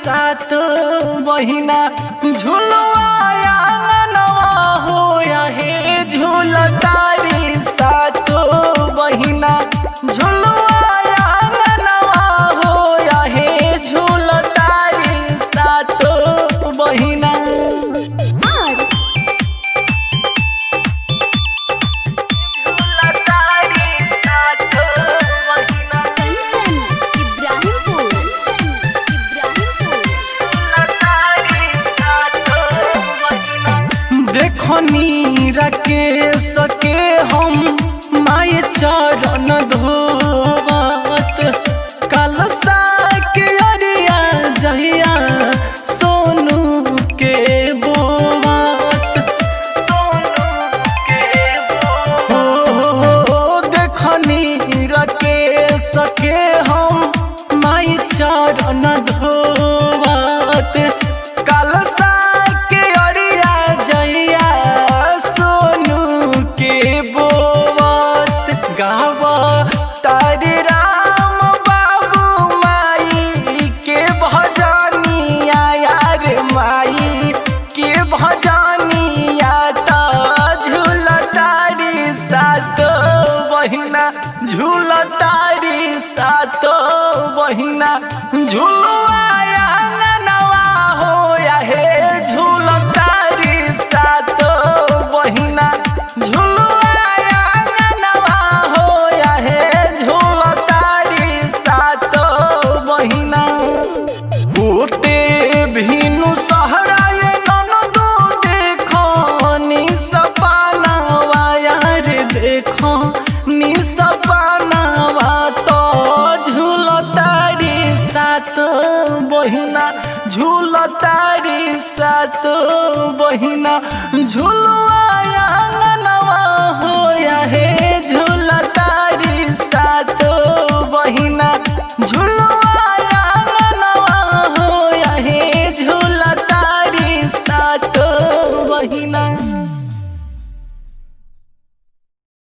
सात बहिना झुलवाया नवा होया हे झूलतारी सात बहिना झुलवाया नवा होया हे झूलतारी सात बहिना। देखनी राकेश के हम माय चरण धोवत कलसा के अरिया जहिया सोनू के बोवत हो देखनी राकेश के हम माय चरण धोवत कलसा तारे राम बाबू माई के भजनिया यार माई के भजनिया तो झूलतारी सात बहिना झूलतारी सात बहिना झुलवाया नवा होया हे झूलतारी सात बहिना झुलवाया नवा होया हे झूलतारी सात बहिना। होते भीनु सहराय ननदो देखो नि सपनावा यार देखो नि सपनावा तो झूलतारी सात बहिना झूलतारी सात बहिना झूल